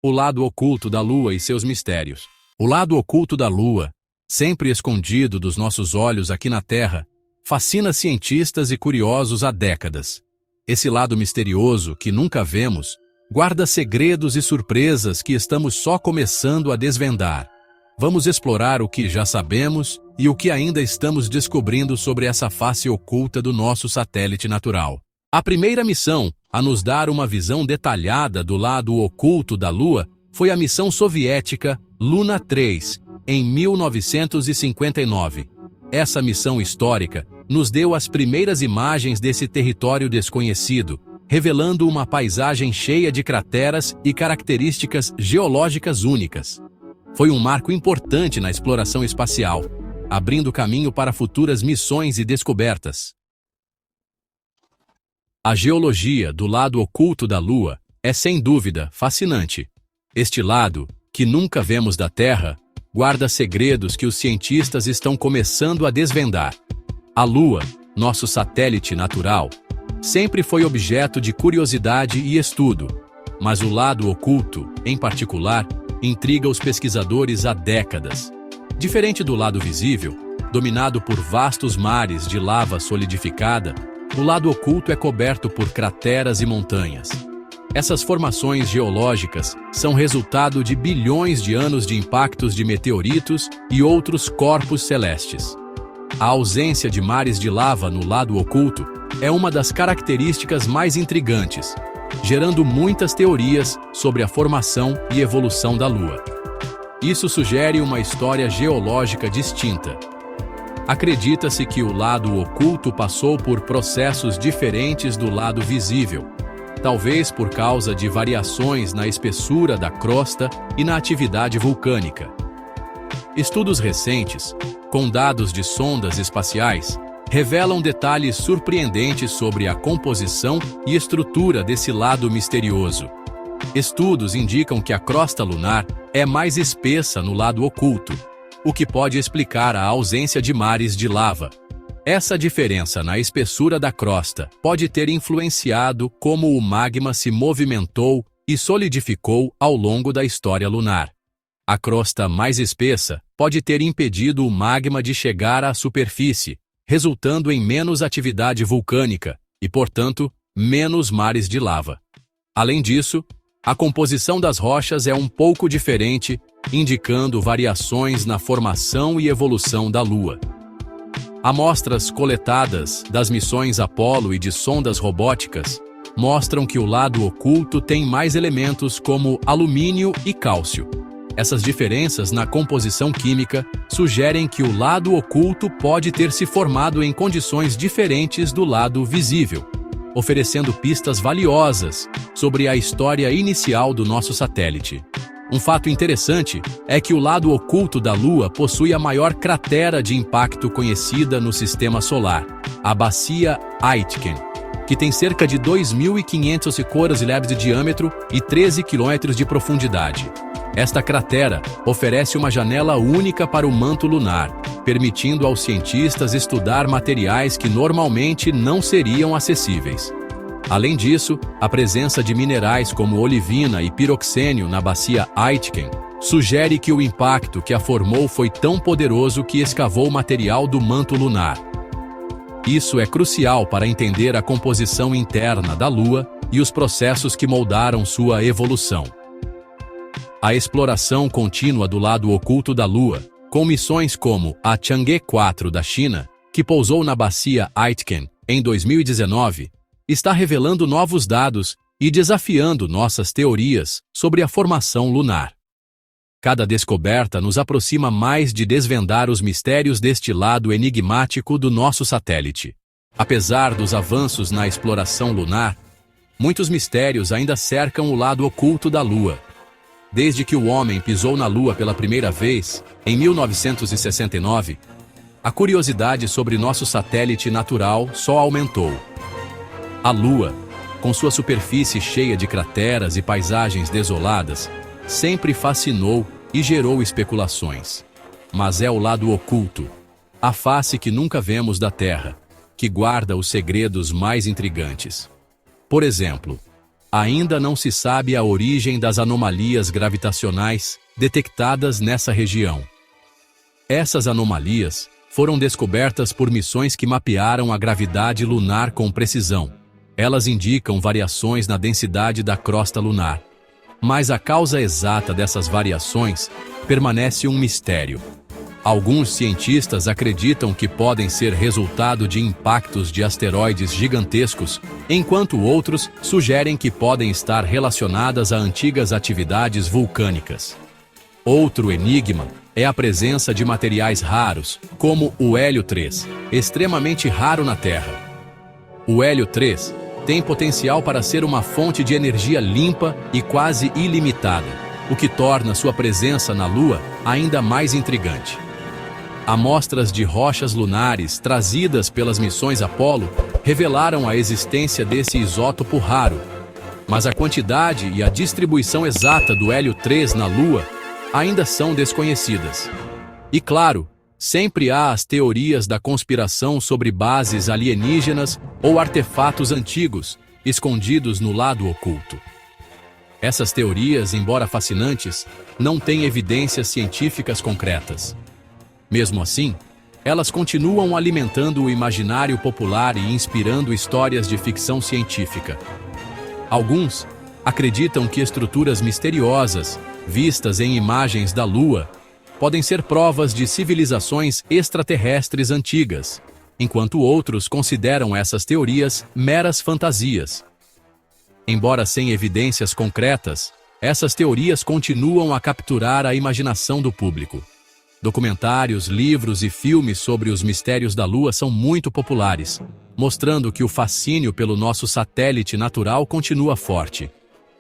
O lado oculto da Lua e seus mistérios. O lado oculto da Lua, sempre escondido dos nossos olhos aqui na Terra, fascina cientistas e curiosos há décadas. Esse lado misterioso, que nunca vemos, guarda segredos e surpresas que estamos só começando a desvendar. Vamos explorar o que já sabemos e o que ainda estamos descobrindo sobre essa face oculta do nosso satélite natural. A primeira missão a nos dar uma visão detalhada do lado oculto da Lua foi a missão soviética Luna 3, em 1959. Essa missão histórica nos deu as primeiras imagens desse território desconhecido, revelando uma paisagem cheia de crateras e características geológicas únicas. Foi um marco importante na exploração espacial, abrindo caminho para futuras missões e descobertas. A geologia do lado oculto da Lua é sem dúvida fascinante. Este lado, que nunca vemos da Terra, guarda segredos que os cientistas estão começando a desvendar. A Lua, nosso satélite natural, sempre foi objeto de curiosidade e estudo, mas o lado oculto, em particular, intriga os pesquisadores há décadas. Diferente do lado visível, dominado por vastos mares de lava solidificada, o lado oculto é coberto por crateras e montanhas. Essas formações geológicas são resultado de bilhões de anos de impactos de meteoritos e outros corpos celestes. A ausência de mares de lava no lado oculto é uma das características mais intrigantes, gerando muitas teorias sobre a formação e evolução da Lua. Isso sugere uma história geológica distinta. Acredita-se que o lado oculto passou por processos diferentes do lado visível, talvez por causa de variações na espessura da crosta e na atividade vulcânica. Estudos recentes, com dados de sondas espaciais, revelam detalhes surpreendentes sobre a composição e estrutura desse lado misterioso. Estudos indicam que a crosta lunar é mais espessa no lado oculto, o que pode explicar a ausência de mares de lava. Essa diferença na espessura da crosta pode ter influenciado como o magma se movimentou e solidificou ao longo da história lunar. A crosta mais espessa pode ter impedido o magma de chegar à superfície, resultando em menos atividade vulcânica e, portanto, menos mares de lava. Além disso, a composição das rochas é um pouco diferente, indicando variações na formação e evolução da Lua. Amostras coletadas das missões Apollo e de sondas robóticas mostram que o lado oculto tem mais elementos como alumínio e cálcio. Essas diferenças na composição química sugerem que o lado oculto pode ter se formado em condições diferentes do lado visível, oferecendo pistas valiosas sobre a história inicial do nosso satélite. Um fato interessante é que o lado oculto da Lua possui a maior cratera de impacto conhecida no Sistema Solar, a Bacia Aitken, que tem cerca de 2.500 km de diâmetro e 13 km de profundidade. Esta cratera oferece uma janela única para o manto lunar, permitindo aos cientistas estudar materiais que normalmente não seriam acessíveis. Além disso, a presença de minerais como olivina e piroxênio na bacia Aitken sugere que o impacto que a formou foi tão poderoso que escavou o material do manto lunar. Isso é crucial para entender a composição interna da Lua e os processos que moldaram sua evolução. A exploração contínua do lado oculto da Lua, com missões como a Chang'e 4 da China, que pousou na bacia Aitken em 2019, está revelando novos dados e desafiando nossas teorias sobre a formação lunar. Cada descoberta nos aproxima mais de desvendar os mistérios deste lado enigmático do nosso satélite. Apesar dos avanços na exploração lunar, muitos mistérios ainda cercam o lado oculto da Lua. Desde que o homem pisou na Lua pela primeira vez, em 1969, a curiosidade sobre nosso satélite natural só aumentou. A Lua, com sua superfície cheia de crateras e paisagens desoladas, sempre fascinou e gerou especulações. Mas é o lado oculto, a face que nunca vemos da Terra, que guarda os segredos mais intrigantes. Por exemplo, ainda não se sabe a origem das anomalias gravitacionais detectadas nessa região. Essas anomalias foram descobertas por missões que mapearam a gravidade lunar com precisão. Elas indicam variações na densidade da crosta lunar. Mas a causa exata dessas variações permanece um mistério. Alguns cientistas acreditam que podem ser resultado de impactos de asteroides gigantescos, enquanto outros sugerem que podem estar relacionadas a antigas atividades vulcânicas. Outro enigma é a presença de materiais raros, como o hélio 3, extremamente raro na Terra. O hélio 3 tem potencial para ser uma fonte de energia limpa e quase ilimitada, o que torna sua presença na Lua ainda mais intrigante. Amostras de rochas lunares trazidas pelas missões Apollo revelaram a existência desse isótopo raro, mas a quantidade e a distribuição exata do hélio 3 na Lua ainda são desconhecidas. E claro, sempre há as teorias da conspiração sobre bases alienígenas ou artefatos antigos, escondidos no lado oculto. Essas teorias, embora fascinantes, não têm evidências científicas concretas. Mesmo assim, elas continuam alimentando o imaginário popular e inspirando histórias de ficção científica. Alguns acreditam que estruturas misteriosas, vistas em imagens da Lua, podem ser provas de civilizações extraterrestres antigas, enquanto outros consideram essas teorias meras fantasias. Embora sem evidências concretas, essas teorias continuam a capturar a imaginação do público. Documentários, livros e filmes sobre os mistérios da Lua são muito populares, mostrando que o fascínio pelo nosso satélite natural continua forte.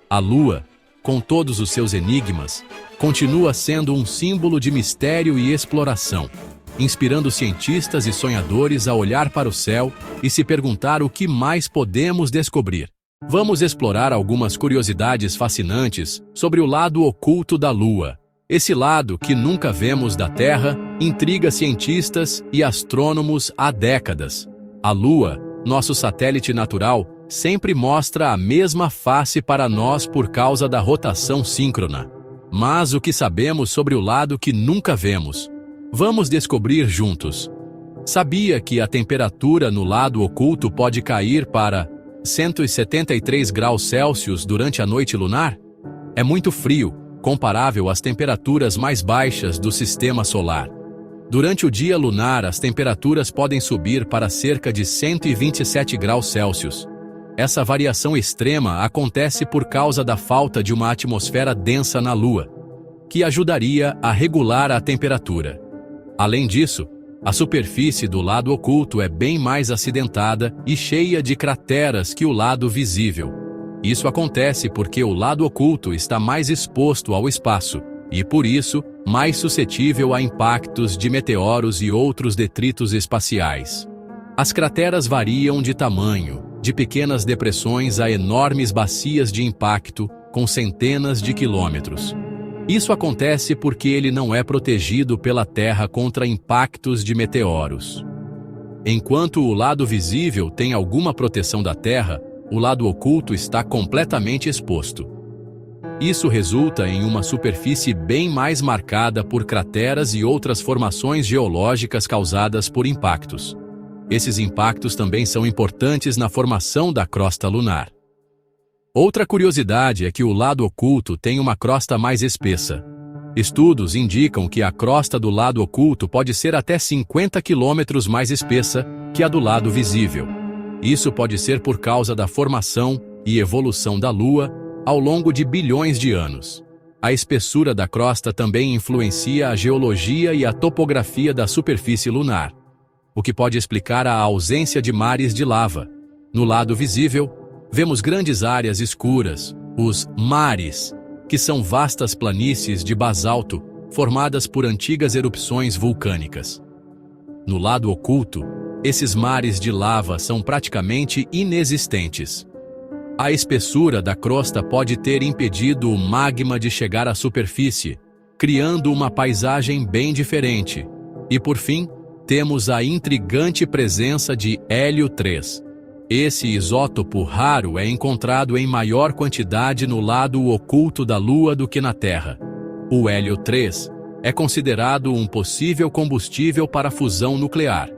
A Lua, com todos os seus enigmas, continua sendo um símbolo de mistério e exploração, inspirando cientistas e sonhadores a olhar para o céu e se perguntar o que mais podemos descobrir. Vamos explorar algumas curiosidades fascinantes sobre o lado oculto da Lua. Esse lado que nunca vemos da Terra intriga cientistas e astrônomos há décadas. A Lua, nosso satélite natural, sempre mostra a mesma face para nós por causa da rotação síncrona. Mas o que sabemos sobre o lado que nunca vemos? Vamos descobrir juntos. Sabia que a temperatura no lado oculto pode cair para 173 graus Celsius durante a noite lunar? É muito frio, comparável às temperaturas mais baixas do sistema solar. Durante o dia lunar, as temperaturas podem subir para cerca de 127 graus Celsius. Essa variação extrema acontece por causa da falta de uma atmosfera densa na Lua, que ajudaria a regular a temperatura. Além disso, a superfície do lado oculto é bem mais acidentada e cheia de crateras que o lado visível. Isso acontece porque o lado oculto está mais exposto ao espaço e, por isso, mais suscetível a impactos de meteoros e outros detritos espaciais. As crateras variam de tamanho, de pequenas depressões a enormes bacias de impacto com centenas de quilômetros. Isso acontece porque ele não é protegido pela Terra contra impactos de meteoros. Enquanto o lado visível tem alguma proteção da Terra, o lado oculto está completamente exposto. Isso resulta em uma superfície bem mais marcada por crateras e outras formações geológicas causadas por impactos. Esses impactos também são importantes na formação da crosta lunar. Outra curiosidade é que o lado oculto tem uma crosta mais espessa. Estudos indicam que a crosta do lado oculto pode ser até 50 quilômetros mais espessa que a do lado visível. Isso pode ser por causa da formação e evolução da Lua ao longo de bilhões de anos. A espessura da crosta também influencia a geologia e a topografia da superfície lunar, o que pode explicar a ausência de mares de lava. No lado visível, vemos grandes áreas escuras, os mares, que são vastas planícies de basalto formadas por antigas erupções vulcânicas. No lado oculto, esses mares de lava são praticamente inexistentes. A espessura da crosta pode ter impedido o magma de chegar à superfície, criando uma paisagem bem diferente. E por fim, temos a intrigante presença de hélio 3. Esse isótopo raro é encontrado em maior quantidade no lado oculto da Lua do que na Terra. O hélio 3 é considerado um possível combustível para a fusão nuclear,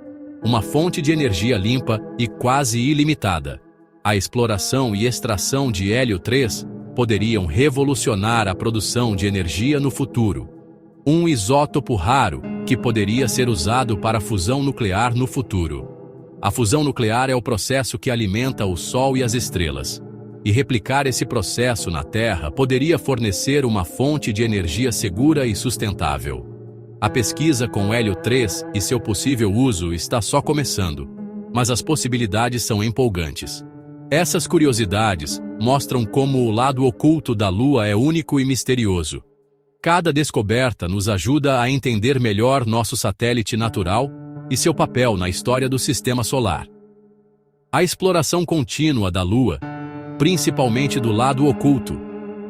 uma fonte de energia limpa e quase ilimitada. A exploração e extração de hélio 3 poderiam revolucionar a produção de energia no futuro. Um isótopo raro que poderia ser usado para a fusão nuclear no futuro. A fusão nuclear é o processo que alimenta o Sol e as estrelas. E replicar esse processo na Terra poderia fornecer uma fonte de energia segura e sustentável. A pesquisa com hélio 3 e seu possível uso está só começando, mas as possibilidades são empolgantes. Essas curiosidades mostram como o lado oculto da Lua é único e misterioso. Cada descoberta nos ajuda a entender melhor nosso satélite natural e seu papel na história do Sistema Solar. A exploração contínua da Lua, principalmente do lado oculto,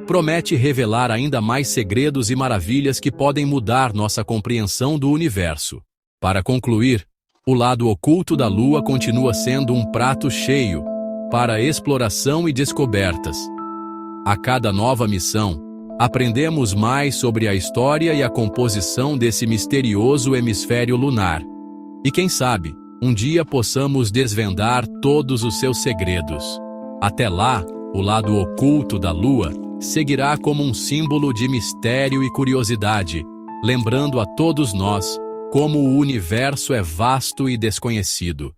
promete revelar ainda mais segredos e maravilhas que podem mudar nossa compreensão do universo. Para concluir, o lado oculto da Lua continua sendo um prato cheio para exploração e descobertas. A cada nova missão, aprendemos mais sobre a história e a composição desse misterioso hemisfério lunar. E quem sabe, um dia possamos desvendar todos os seus segredos. Até lá, o lado oculto da Lua seguirá como um símbolo de mistério e curiosidade, lembrando a todos nós como o universo é vasto e desconhecido.